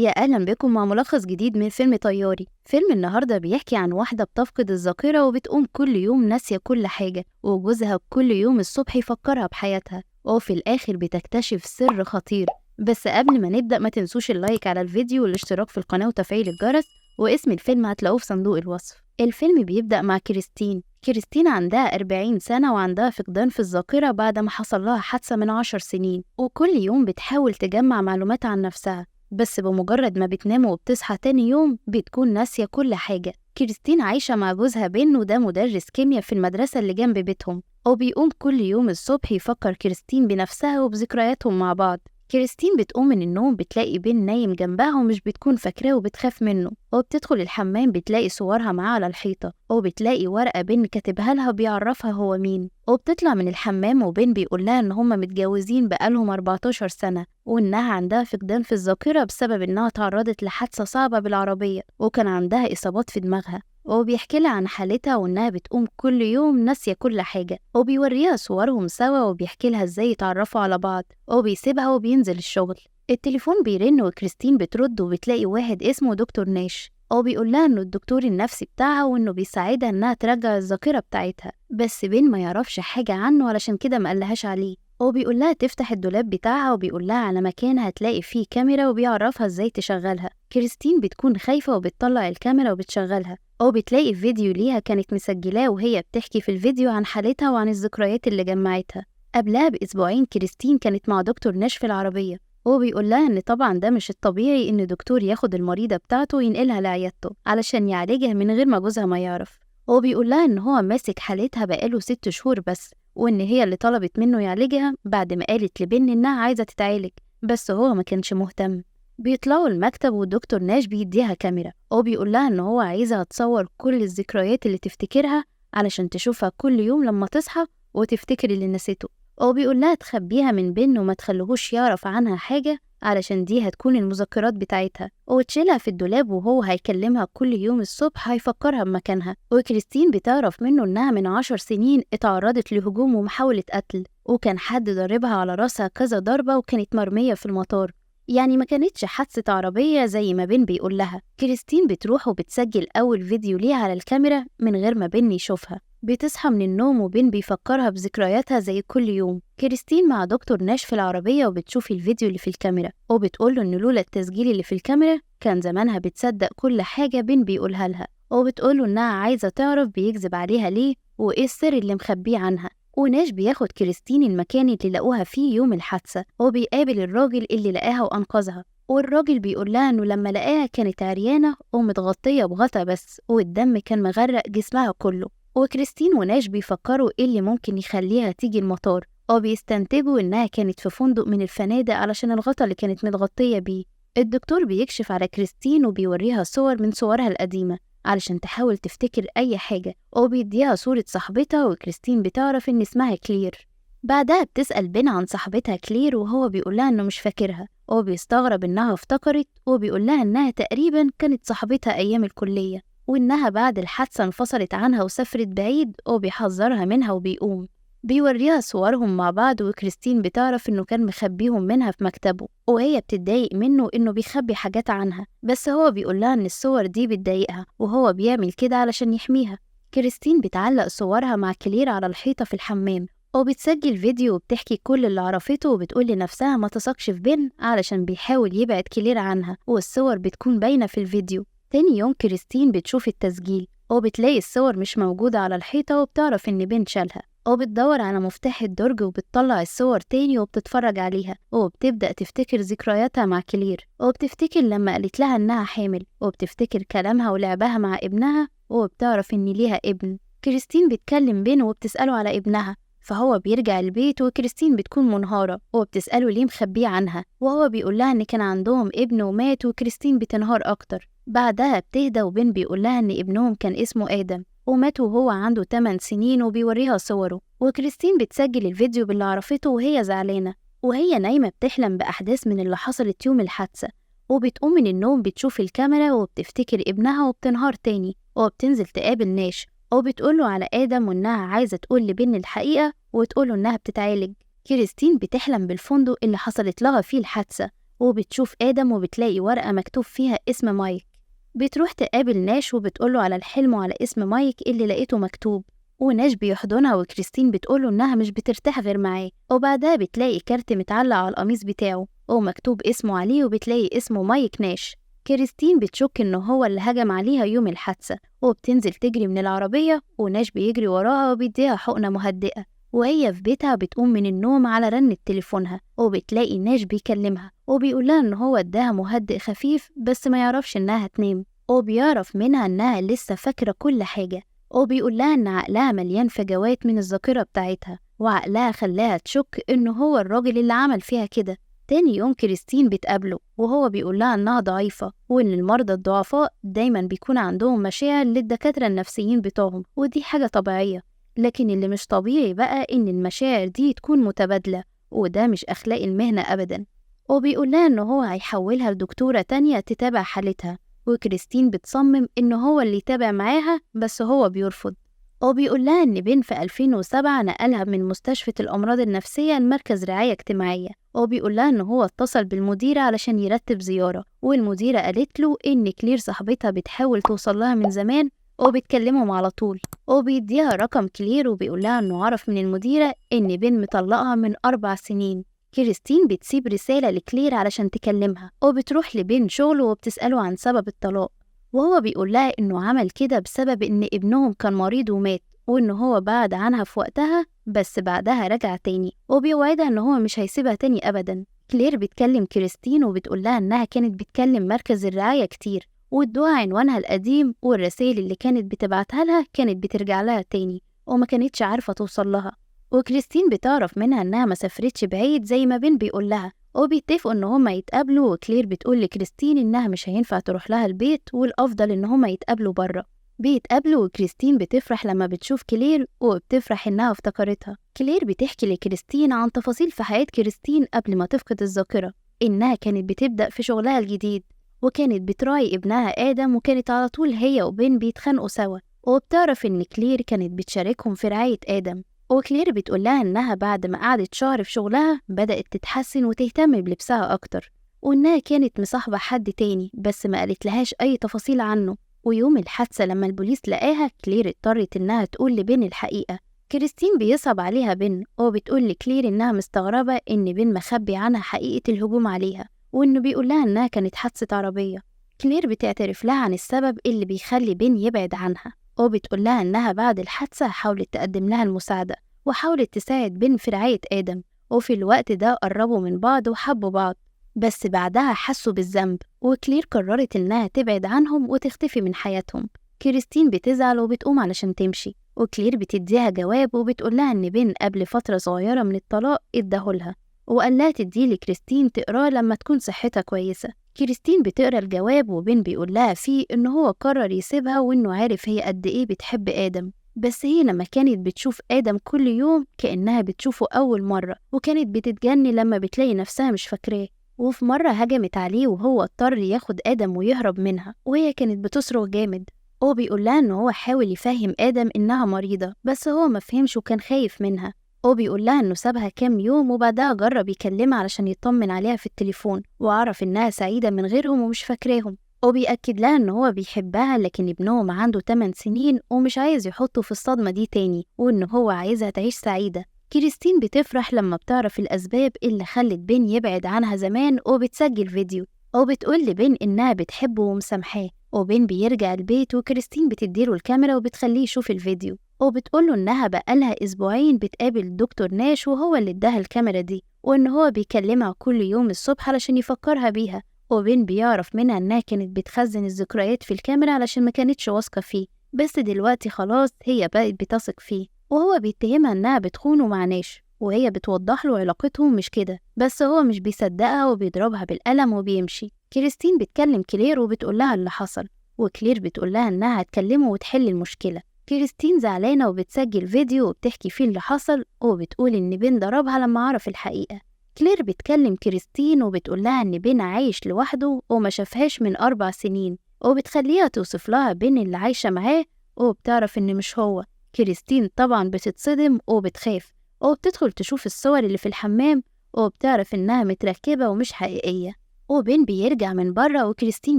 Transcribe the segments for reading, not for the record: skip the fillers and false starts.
يا أهلا بكم مع ملخص جديد من فيلم طياري. فيلم النهاردة بيحكي عن واحدة بتفقد الذاكرة وبتقوم كل يوم ناسية كل حاجة، وجوزها كل يوم الصبح يفكرها بحياتها، وفي الآخر بتكتشف سر خطير. بس قبل ما نبدأ ما تنسوش اللايك على الفيديو والاشتراك في القناة وتفعيل الجرس، واسم الفيلم هتلاقوه في صندوق الوصف. الفيلم بيبدأ مع كريستين عندها 40 سنة وعندها فقدان في الذاكرة بعد ما حصل لها حادثة من 10 سنين، وكل يوم بتحاول تجمع معلومات عن نفسها، بس بمجرد ما بتنام وبتصحى تاني يوم بتكون ناسية كل حاجة. كريستين عايشة مع جوزها بن، وده مدرس كيمياء في المدرسة اللي جنب بيتهم، وبيقوم كل يوم الصبح يفكر كريستين بنفسها وبذكرياتهم مع بعض. كريستين بتقوم من النوم بتلاقي بن نايم جنبها ومش بتكون فاكراه وبتخاف منه، وبتدخل الحمام بتلاقي صورها معاه على الحيطة، وبتلاقي ورقة بن كاتبها لها بيعرفها هو مين، وبتطلع من الحمام وبن بيقول لها ان هما متجوزين بقالهم 14 سنة، وانها عندها فقدان في الذاكرة بسبب انها تعرضت لحادثة صعبة بالعربية وكان عندها اصابات في دماغها، وبيحكي لها عن حالتها وانها بتقوم كل يوم ناسية كل حاجة، وبيوريها صورهم سوا وبيحكي لها ازاي يتعرفوا على بعض، وبيسيبها وبينزل الشغل. التليفون بيرن وكريستين بترد وبتلاقي واحد اسمه دكتور ناش، بيقول لها انه الدكتور النفسي بتاعها وانه بيساعدها انها ترجع الذاكرة بتاعتها، بس بين ما يعرفش حاجة عنه علشان كده مقلهاش عليه. بيقول لها تفتح الدولاب بتاعها وبيقول لها على مكان هتلاقي فيه كاميرا وبيعرفها ازاي تشغلها. كريستين بتكون خايفة وبتطلع الكاميرا وبتشغلها، بتلاقي فيديو ليها كانت مسجلاه وهي بتحكي في الفيديو عن حالتها وعن الذكريات اللي جمعتها. قبلها بأسبوعين كريستين كانت مع دكتور ناش في العربية، بيقول لها ان طبعا ده مش الطبيعي ان دكتور ياخد المريضة بتاعته وينقلها لعيادته علشان يعالجها من غير ما جوزها ما يعرف. بيقول لها ان هو ماسك حالتها بقاله 6 شهور بس، وان هي اللي طلبت منه يعالجها بعد ما قالت لبن انها عايزة تتعالج، بس هو ما كانش مهتم. بيطلعوا المكتب والدكتور ناش بيديها كاميرا، بيقول لها ان هو عايزها تصور كل الذكريات اللي تفتكرها علشان تشوفها كل يوم لما تصحى وتفتكر اللي نسيته، بيقول لها تخبيها من بن وما تخليهوش يعرف عنها حاجة علشان دي هتكون المذكرات بتاعتها، وتشيلها في الدولاب وهو هيكلمها كل يوم الصبح هيفكرها بمكانها. وكريستين بتعرف منه انها من 10 سنين اتعرضت لهجوم ومحاولة قتل، وكان حد ضربها على راسها كذا ضربة وكانت مرمية في المطار، يعني ما كانتش حادثة عربية زي ما بن بيقول لها. كريستين بتروح وبتسجل أول فيديو ليها على الكاميرا من غير ما بن يشوفها. بتصحى من النوم وبن بيفكرها بذكرياتها زي كل يوم. كريستين مع دكتور ناش في العربية وبتشوف الفيديو اللي في الكاميرا، وبتقوله إن لولا التسجيل اللي في الكاميرا كان زمانها بتصدق كل حاجة بن بيقولها لها، وبتقوله إنها عايزة تعرف بيكذب عليها ليه وإيه السر اللي مخبيه عنها. وناش بياخد كريستين المكان اللي لقوها فيه يوم الحادثة، وبيقابل الراجل اللي لقاها وأنقذها، والراجل بيقول لها إنه لما لقاها كانت عريانة ومتغطية بغطا بس، والدم كان مغرق جسمها كله. وكريستين وناش بيفكروا إيه اللي ممكن يخليها تيجي المطار، بيستنتجوا إنها كانت في فندق من الفنادق علشان الغطا اللي كانت متغطية بيه. الدكتور بيكشف على كريستين وبيوريها صور من صورها القديمة علشان تحاول تفتكر أي حاجة، وبيديها صورة صاحبتها، وكريستين بتعرف إن اسمها كلير. بعدها بتسأل بن عن صاحبتها كلير وهو بيقولها إنه مش فاكرها، وبيستغرب إنها افتكرت، وبيقولها إنها تقريبا كانت صاحبتها أيام الكلية، وإنها بعد الحادثة انفصلت عنها وسافرت بعيد، وبيحذرها منها وبيقوم. بيوريها صورهم مع بعض، وكريستين بتعرف إنه كان مخبيهم منها في مكتبه، وهي بتتضايق منه إنه بيخبي حاجات عنها، بس هو بيقولها إن الصور دي بتضايقها وهو بيعمل كده علشان يحميها. كريستين بتعلق صورها مع كلير على الحيطة في الحمام، وبتسجل فيديو وبتحكي كل اللي عرفته، وبتقول لنفسها ما تثقش في بن علشان بيحاول يبعد كلير عنها، والصور بتكون باينة في الفيديو. تاني يوم كريستين بتشوف التسجيل، وبتلاقي الصور مش موجودة على الحيطة، وبتعرف إن بن شالها، وبتدور على مفتاح الدرج وبتطلع الصور تاني وبتتفرج عليها، وبتبدأ تفتكر ذكرياتها مع كلير، وبتفتكر لما قالت لها إنها حامل، وبتفتكر كلامها ولعبها مع ابنها، وبتعرف إن ليها ابن. كريستين بتكلم بن وبتسأله على ابنها، فهو بيرجع البيت وكريستين بتكون منهارة، وبتسأله ليه مخبيه عنها، وهو بيقول لها إن كان عندهم ابن ومات، وكريستين بتنهار أكتر. بعدها بتهدى وبن بيقول لها إن ابنهم كان اسمه آدم ومات وهو عنده 8 سنين، وبيوريها صوره. وكريستين بتسجل الفيديو باللي عرفته وهي زعلانة، وهي نايمة بتحلم بأحداث من اللي حصلت يوم الحادثة، وبتقوم من النوم بتشوف الكاميرا وبتفتكر ابنها وبتنهار تاني، وبتنزل تقابل ناش، وبتقوله على آدم وإنها عايزة تقول لبن الحقيقة وتقوله إنها بتتعالج. كريستين بتحلم بالفندق اللي حصلت لها فيه الحادثة، وبتشوف آدم وبتلاقي ورقة مكتوب فيها اسم مايك. بتروح تقابل ناش وبتقوله على الحلم وعلى اسم مايك اللي لقيته مكتوب، وناش بيحضنها وكريستين بتقوله إنها مش بترتاح غير معاه. وبعدها بتلاقي كارت متعلق على القميص بتاعه ومكتوب اسمه عليه وبتلاقي اسمه مايك ناش. كريستين بتشك إنه هو اللي هجم عليها يوم الحادثة، وبتنزل تجري من العربية وناش بيجري وراها وبيديها حقنة مهدئة. وهي في بيتها بتقوم من النوم على رنة تليفونها وبتلاقي ناش بيكلمها وبيقولها إن هو اداها مهدئ خفيف بس ما يعرفش إنها هتنام، وبيعرف منها إنها لسه فاكرة كل حاجة، وبيقولها إن عقلها مليان فجوات من الذاكرة بتاعتها، وعقلها خلاها تشك إنه هو الراجل اللي عمل فيها كده. تاني يوم كريستين بتقابله وهو بيقولها إنها ضعيفة، وإن المرضى الضعفاء دايما بيكون عندهم مشاعر للدكاترة النفسيين بتوعهم، ودي حاجة طبيعية. لكن اللي مش طبيعي بقى إن المشاعر دي تكون متبادلة، وده مش أخلاق المهنة أبدا. وبيقولها إنه هو هيحولها لدكتورة تانية تتابع حالتها، وكريستين بتصمم إنه هو اللي يتابع معاها بس هو بيرفض. وبيقولها إن بين في 2007 نقلها من مستشفى الأمراض النفسية لمركز رعاية اجتماعية، وبيقولها إن هو اتصل بالمديرة علشان يرتب زيارة، والمديرة قالت له إن كلير صاحبتها بتحاول توصلها من زمان وبتكلمهم على طول، وبيديها رقم كلير وبيقولها إنه عرف من المديرة إن بين مطلقها من 4 سنين. كريستين بتسيب رسالة لكلير علشان تكلمها، وبتروح لبين شغله وبتسأله عن سبب الطلاق، وهو بيقولها إنه عمل كده بسبب إن ابنهم كان مريض ومات، وإنه هو بعد عنها في وقتها بس بعدها رجع تاني، وبيوعدها إنه هو مش هيسيبها تاني أبدا. كلير بتكلم كريستين وبتقولها إنها كانت بتكلم مركز الرعاية كتير، وادوها عنوانها القديم، والرسائل اللي كانت بتبعتها لها كانت بترجع لها تاني وما كانتش عارفة توصل لها. وكريستين بتعرف منها إنها ما سافرتش بعيد زي ما بين بيقول لها، وبيتفقوا إن هما يتقابلوا، وكلير بتقول لكريستين إنها مش هينفع تروح لها البيت والأفضل إن هما يتقابلوا برا. بيتقابلوا وكريستين بتفرح لما بتشوف كلير وبتفرح إنها افتكرتها. كلير بتحكي لكريستين عن تفاصيل في حياة كريستين قبل ما تفقد الذاكرة، إنها كانت بتبدأ في شغلها الجديد وكانت بتراعي ابنها آدم، وكانت على طول هي وبين بيتخانقوا سوا، وبتعرف إن كلير كانت بتشاركهم في رعاية آدم. وكلير بتقولها إنها بعد ما قعدت شهر في شغلها بدأت تتحسن وتهتم بلبسها أكتر، وإنها كانت مصاحبة حد تاني بس ما قالت لهاش أي تفاصيل عنه. ويوم الحادثة لما البوليس لقاها كلير اضطرت إنها تقول لبين الحقيقة. كريستين بيصعب عليها بين، وبتقول لكلير إنها مستغربة إن بين مخبي عنها حقيقة الهجوم عليها، وإنه بيقولها إنها كانت حادثة عربية. كلير بتعترف لها عن السبب اللي بيخلي بين يبعد عنها، وبتقولها إنها بعد الحادثة حاولت تقدم لها المساعدة وحاولت تساعد بين في رعاية آدم، وفي الوقت ده قربوا من بعض وحبوا بعض، بس بعدها حسوا بالذنب وكلير قررت إنها تبعد عنهم وتختفي من حياتهم. كريستين بتزعل وبتقوم علشان تمشي، وكلير بتديها جواب وبتقولها إن بين قبل فترة صغيرة من الطلاق اداهولها وقالها تديه لكريستين تقراه لما تكون صحتها كويسة. كريستين بتقرا الجواب وبين بيقولها فيه إن هو قرر يسيبها وإنه عارف هي قد إيه بتحب آدم، بس هي لما كانت بتشوف آدم كل يوم كأنها بتشوفه أول مرة، وكانت بتتجن لما بتلاقي نفسها مش فاكراه. وفي مرة هجمت عليه وهو اضطر ياخد آدم ويهرب منها، وهي كانت بتصرخ جامد. هو بيقولها إن هو حاول يفهم آدم إنها مريضة بس هو مفهمش وكان خايف منها. هو بيقولها إنه سابها كام يوم وبعدها جرب يكلمها علشان يطمن عليها في التليفون، وعرف إنها سعيدة من غيرهم ومش فاكراهم. وبيأكد لها إن هو بيحبها لكن ابنهم عنده 8 سنين ومش عايز يحطه في الصدمة دي تاني، وإن هو عايزها تعيش سعيدة. كريستين بتفرح لما بتعرف الأسباب اللي خلت بين يبعد عنها زمان، وبتسجل فيديو وبتقول لبين إنها بتحبه ومسامحاه. وبين بيرجع البيت وكريستين بتديله الكاميرا وبتخليه يشوف الفيديو، وبتقوله إنها بقالها أسبوعين بتقابل الدكتور ناش وهو اللي اداها الكاميرا دي، وإن هو بيكلمها كل يوم الصبح علشان يفكرها بيها. وبين بيعرف منها إنها كانت بتخزن الذكريات في الكاميرا علشان ما كانتش واثقة فيه، بس دلوقتي خلاص هي بقت بتثق فيه. وهو بيتهمها إنها بتخونه مع ناش، وهي بتوضح له علاقتهم مش كده، بس هو مش بيصدقها وبيضربها بالقلم وبيمشي. كريستين بتكلم كلير وبتقولها اللي حصل، وكلير بتقولها إنها هتكلمه وتحل المشكلة. كريستين زعلانة وبتسجل فيديو وبتحكي فيه اللي حصل، وبتقول إن بين ضربها لما عرف الحقيقة. كلير بتكلم كريستين وبتقولها إن بين عايش لوحده وما شافهاش من 4 سنين، وبتخليها توصف لها بين اللي عايشة معاه، وبتعرف إن مش هو. كريستين طبعا بتتصدم وبتخاف، وبتدخل تشوف الصور اللي في الحمام وبتعرف إنها متركبة ومش حقيقية. وبين بيرجع من بره وكريستين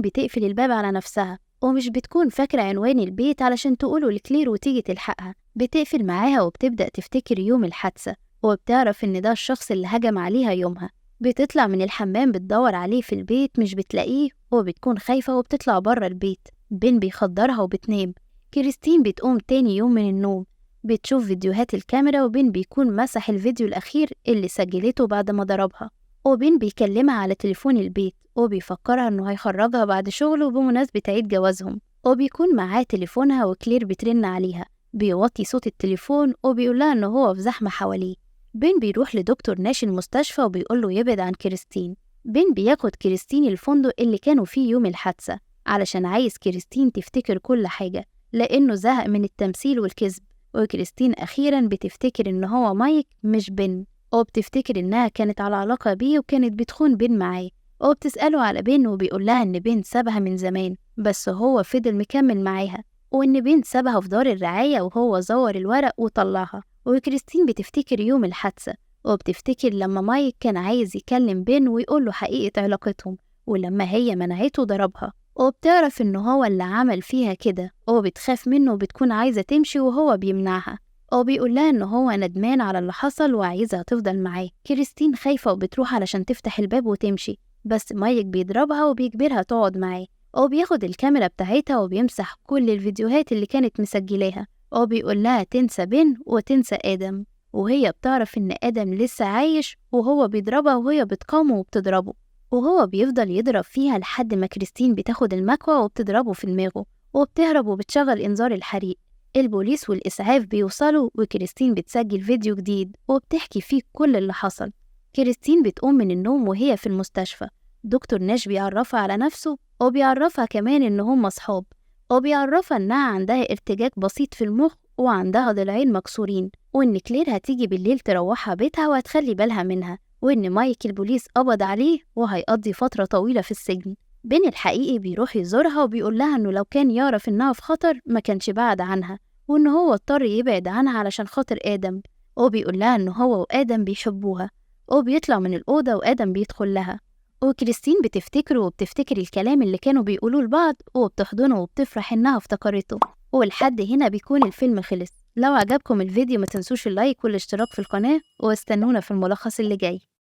بتقفل الباب على نفسها ومش بتكون فاكرة عنوان البيت علشان تقوله لكلير وتيجي تلحقها. بتقفل معاها وبتبدأ تفتكر يوم الحادثة وبتعرف إن ده الشخص اللي هجم عليها يومها. بتطلع من الحمام بتدور عليه في البيت مش بتلاقيه وبتكون خايفة وبتطلع بره البيت. بين بيخدرها وبتنام. كريستين بتقوم تاني يوم من النوم بتشوف فيديوهات الكاميرا وبين بيكون مسح الفيديو الأخير اللي سجلته بعد ما ضربها. وبين بيكلمها على تليفون البيت وبيفكرها إنه هيخرجها بعد شغله بمناسبة عيد جوازهم. وبيكون معاه تليفونها وكلير بترن عليها. بيوطي صوت التليفون وبيقولها إنه هو في زحمة حواليه. بين بيروح لدكتور ناشي المستشفى وبيقوله يبعد عن كريستين. بين بياخد كريستين الفندق اللي كانوا فيه يوم الحادثة علشان عايز كريستين تفتكر كل حاجة لأنه زهق من التمثيل والكذب. وكريستين أخيراً بتفتكر إن هو مايك مش بن وبتفتكر إنها كانت على علاقة بيه وكانت بتخون بين معاه. وبتسأله على بين وبيقولها إن بين سابها من زمان بس هو فضل مكمل معاها وإن بين سابها في دار الرعاية وهو زور الورق وطلعها. وكريستين بتفتكر يوم الحادثة وبتفتكر لما مايك كان عايز يكلم بين ويقوله حقيقة علاقتهم ولما هي منعته ضربها. وبتعرف إنه هو اللي عمل فيها كده وبتخاف منه وبتكون عايزة تمشي وهو بيمنعها وبيقولها إنه هو ندمان على اللي حصل وعايزها تفضل معاه. كريستين خايفة وبتروح علشان تفتح الباب وتمشي بس مايك بيضربها وبيجبرها تقعد معاه وبياخد الكاميرا بتاعتها وبيمسح كل الفيديوهات اللي كانت مسجلاها وبيقولها تنسى بن وتنسى آدم. وهي بتعرف إن آدم لسه عايش وهو بيضربها وهي بتقاومه وبتضربه وهو بيفضل يضرب فيها لحد ما كريستين بتاخد المكوى وبتضربه في دماغه وبتهرب وبتشغل إنذار الحريق. البوليس والإسعاف بيوصلوا وكريستين بتسجل فيديو جديد وبتحكي فيه كل اللي حصل. كريستين بتقوم من النوم وهي في المستشفى. دكتور ناش بيعرفها على نفسه وبيعرفها كمان إن هم أصحاب وبيعرفها إنها عندها ارتجاج بسيط في المخ وعندها ضلعين مكسورين وإن كلير هتيجي بالليل تروحها بيتها وهتخلي بالها منها وإن مايك البوليس قبض عليه وهيقضي فترة طويلة في السجن. بين الحقيقي بيروح يزورها وبيقول لها إنه لو كان يعرف إنها في خطر ما كانش بعد عنها وإن هو اضطر يبعد عنها علشان خاطر آدم. وبيقول لها إنه هو وآدم بيحبوها وبيطلع من الأوضة وآدم بيدخل لها وكريستين بتفتكره وبتفتكر الكلام اللي كانوا بيقولوه لبعض وبتحضنه وبتفرح إنها افتكرته. ولحد هنا بيكون الفيلم خلص. لو عجبكم الفيديو ما تنسوش اللايك والاشتراك في القناة واستنونا في الملخص اللي جاي.